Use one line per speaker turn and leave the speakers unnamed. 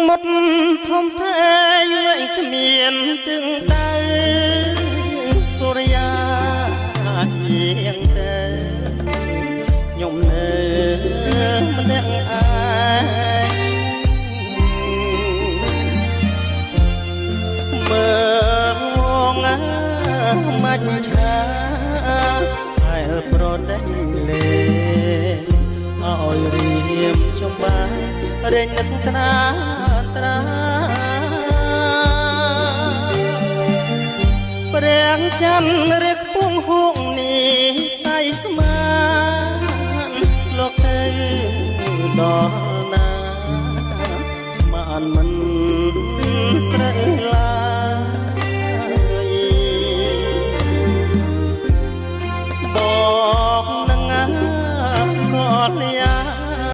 មុតធំថែយគ្មានទឹងដៅសូរិយាជាងតែខ្ញុំនៅម្នាក់ឯងមើលងមាច់ឆាហើយប្រដេញលេឲ្យរៀមចំបាយរែងនឹកត្រាត្រាព្រះច័ន្ទរះពងហួងនេះសៃស្មានលោកទៅដល់